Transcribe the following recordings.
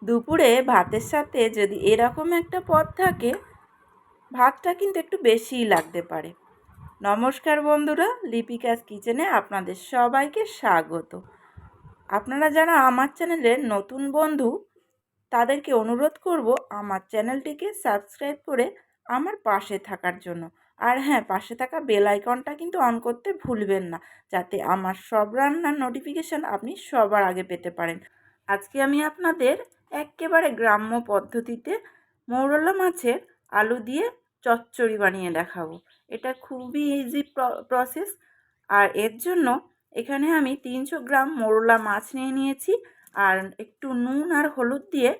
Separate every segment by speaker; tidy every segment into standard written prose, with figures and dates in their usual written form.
Speaker 1: দুপুরে ভাতের সাথে যদি এরকম একটা পদ থাকে, ভাতটা কিন্তু একটু বেশিই লাগতে পারে। নমস্কার বন্ধুরা, লিপিকাস কিচেনে আপনাদের সবাইকে স্বাগত। আপনারা যারা আমার চ্যানেলের নতুন বন্ধু, তাদেরকে অনুরোধ করব আমার চ্যানেলটিকে সাবস্ক্রাইব করে আমার পাশে থাকার জন্য। আর হ্যাঁ, পাশে থাকা বেল আইকনটা কিন্তু অন করতে ভুলবেন না, যাতে আমার সব রান্নার নোটিফিকেশান আপনি সবার আগে পেতে পারেন। আজকে আমি আপনাদের একেবারে গ্রাম্য পদ্ধতিতে মৌরলা মাছের আলু দিয়ে চচ্চড়ি বানিয়ে দেখাবো। এটা খুবই ইজি প্রসেস। আর এর জন্য এখানে আমি 300 গ্রাম মৌরলা মাছ নিয়ে নিয়েছি, আর একটু নুন আর হলুদ দিয়ে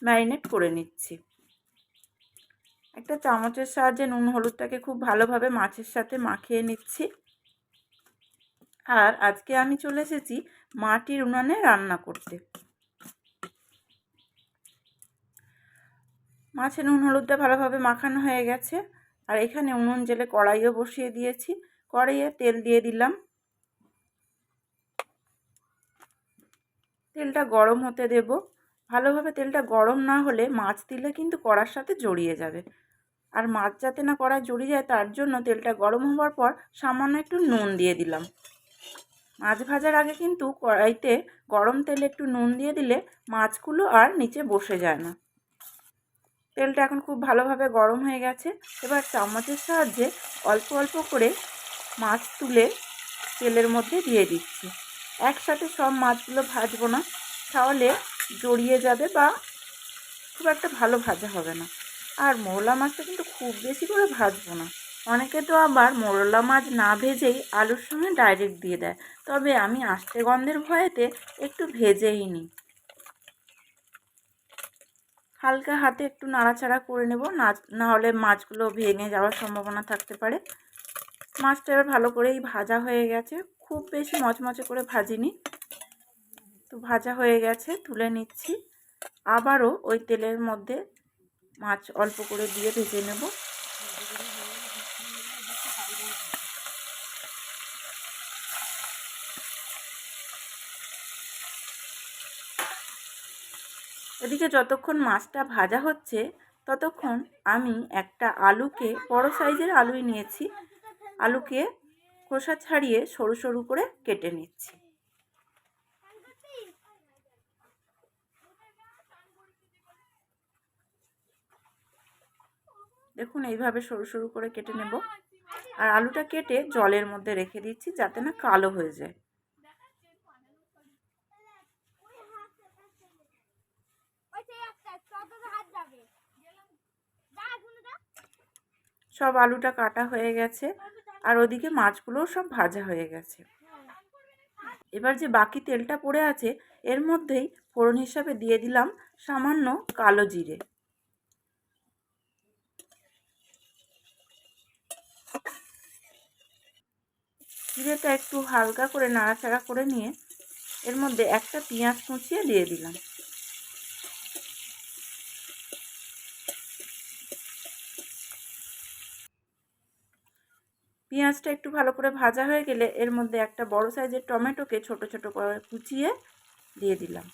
Speaker 1: ম্যারিনেট করে নিচ্ছি। একটা চামচের সাহায্যে নুন হলুদটাকে খুব ভালোভাবে মাছের সাথে মাখিয়ে নিচ্ছি। আর আজকে আমি চলে এসেছি মাটির উনানে রান্না করতে। মাছে নুন হলুদটা ভালোভাবে মাখানো হয়ে গেছে, আর এখানে উনুন জেলে কড়াইও বসিয়ে দিয়েছি। কড়াইয়ে তেল দিয়ে দিলাম। তেলটা গরম হতে দেব। ভালোভাবে তেলটা গরম না হলে মাছ দিলে কিন্তু কড়ার সাথে জড়িয়ে যাবে। আর মাছ যাতে না কড়ায় জড়িয়ে যায়, তার জন্য তেলটা গরম হওয়ার পর সামান্য একটু নুন দিয়ে দিলাম। মাছ ভাজার আগে কিন্তু কড়াইতে গরম তেলে একটু নুন দিয়ে দিলে মাছগুলো আর নিচে বসে যায় না। তেলটা এখন খুব ভালোভাবে গরম হয়ে গেছে। এবার চামচের সাহায্যে অল্প অল্প করে মাছ তুলে তেলের মধ্যে দিয়ে দিচ্ছি। একসাথে সব মাছগুলো ভাজবো না, তাহলে জড়িয়ে যাবে বা খুব একটা ভালো ভাজা হবে না। আর মৌরলা মাছটা কিন্তু খুব বেশি করে ভাজবো না। অনেকে তো আবার মৌরলা মাছ না ভেজেই আলুর সঙ্গে ডাইরেক্ট দিয়ে দেয়, তবে আমি আষ্টে গন্ধের ভয়েতে একটু ভেজেই নিই। হালকা হাতে একটু নাড়াচাড়া করে নেব, না হলে মাছগুলো ভেঙে যাওয়ার সম্ভাবনা থাকতে পারে। মাছটা এবার ভালো করেই ভাজা হয়ে গেছে, খুব বেশি মচমচে করে ভাজিনি। তো ভাজা হয়ে গেছে, তুলে নিচ্ছি। আবারও ওই তেলের মধ্যে মাছ অল্প করে দিয়ে ভেজে নেব। এদিকে যতক্ষণ মাছটা ভাজা হচ্ছে, ততক্ষণ আমি একটা আলুকে, বড় সাইজের আলুই নিয়েছি, আলুকে খোসা ছাড়িয়ে সরু সরু করে কেটে নিচ্ছি। দেখুন, এইভাবে সরু সরু করে কেটে নেব। আর আলুটা কেটে জলের মধ্যে রেখে দিচ্ছি, যাতে না কালো হয়ে যায়। সব আলুটা কাটা হয়ে গেছে, আর ওদিকে মাছগুলোও সব ভাজা হয়ে গেছে। এবার যে বাকি তেলটা পড়ে আছে, এর মধ্যেই ফোড়ন হিসাবে দিয়ে দিলাম সামান্য কালো জিরে। জিরেটা একটু হালকা করে নাড়াচাড়া করে নিয়ে এর মধ্যে একটা পেঁয়াজ কুচিয়ে দিয়ে দিলাম। পেঁয়াজটা একটু ভালো করে ভাজা হয়ে গেলে এর মধ্যে একটা বড় সাইজের টমেটোকে ছোট ছোট করে কুচিয়ে দিয়ে দিলাম।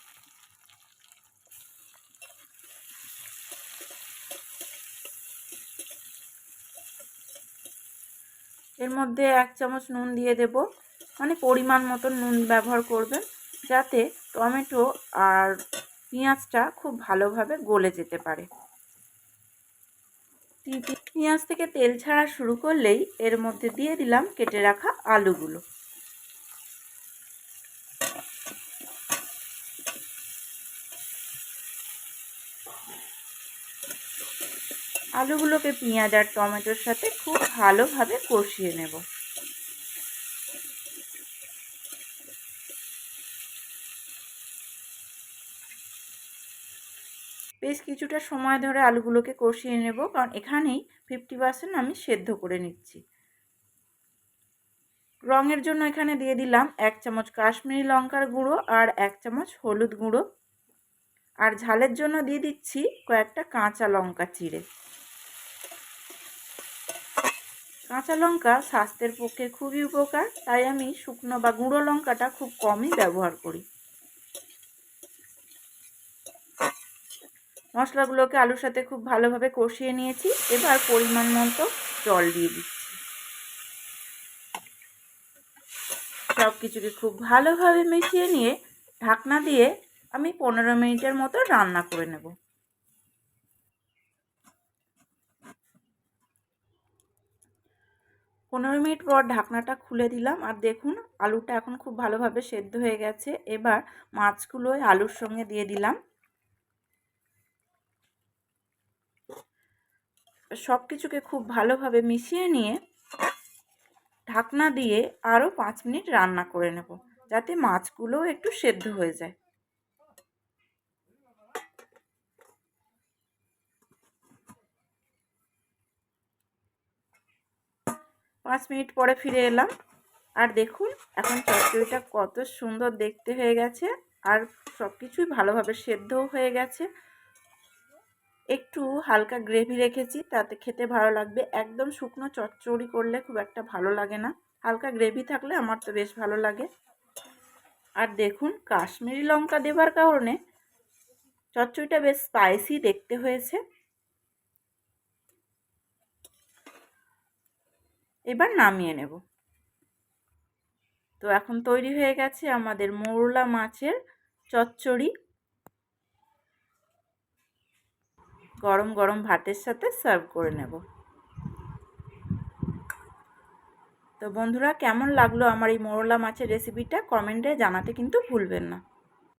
Speaker 1: এর মধ্যে 1 চামচ নুন দিয়ে দেব, মানে পরিমাণ মতন নুন ব্যবহার করবেন, যাতে টমেটো আর পেঁয়াজটা খুব ভালোভাবে গলে যেতে পারে। পেঁয়াজ থেকে তেল ছাড়া শুরু করলেই এর মধ্যে দিয়ে দিলাম কেটে রাখা আলুগুলো। আলুগুলোকে পেঁয়াজ আর টমেটোর সাথে খুব ভালোভাবে কষিয়ে নেব। বেশ কিছুটা সময় ধরে আলুগুলোকে কষিয়ে নেব, কারণ এখানেই 50% আমি সেদ্ধ করে নিচ্ছি। রঙের জন্য এখানে দিয়ে দিলাম 1 চামচ কাশ্মীরি লঙ্কার গুঁড়ো আর 1 চামচ হলুদ গুঁড়ো। আর ঝালের জন্য দিয়ে দিচ্ছি কয়েকটা কাঁচা লঙ্কা চিড়ে। কাঁচা লঙ্কা স্বাস্থ্যের পক্ষে খুবই উপকার, তাই আমি শুকনো বা গুঁড়ো লঙ্কাটা খুব কমই ব্যবহার করি। মশলাগুলোকে আলুর সাথে খুব ভালোভাবে কষিয়ে নিয়েছি। এবার পরিমাণ মতো জল দিয়ে দিচ্ছি। সব কিছুকে খুব ভালোভাবে মিশিয়ে নিয়ে ঢাকনা দিয়ে আমি 15 মিনিটের মতো রান্না করে নেব। পনেরো মিনিট পর ঢাকনাটা খুলে দিলাম আর দেখুন আলুটা এখন খুব ভালোভাবে সেদ্ধ হয়ে গেছে। এবার মাছগুলো আলুর সঙ্গে দিয়ে দিলাম। সব কিছুকে খুব ভালোভাবে মিশিয়ে নিয়ে ঢাকনা দিয়ে আরও 5 মিনিট রান্না করে নেব, যাতে মাছগুলোও একটু সেদ্ধ হয়ে যায়। পাঁচ মিনিট পরে ফিরে এলাম আর দেখুন এখন চচ্চড়িটা কত সুন্দর দেখতে হয়ে গেছে আর সব কিছুই ভালোভাবে সেদ্ধও হয়ে গেছে। একটু হালকা গ্রেভি রেখেছি, তাতে খেতে ভালো লাগবে। একদম শুকনো চচ্চড়ি করলে খুব একটা ভালো লাগে না, হালকা গ্রেভি থাকলে আমার তো বেশ ভালো লাগে। আর দেখুন কাশ্মীরি লঙ্কা দেবার কারণে চচ্চড়িটা বেশ স্পাইসি দেখতে হয়েছে। এবার নামিয়ে নেব। তো এখন তৈরি হয়ে গেছে আমাদের মৌরলা মাছের চচ্চড়ি। গরম গরম ভাতের সাথে সার্ভ করে নেব। তো বন্ধুরা, কেমন লাগলো আমার এই মৌরলা মাছের রেসিপিটা কমেন্টে জানাতে কিন্তু ভুলবেন না।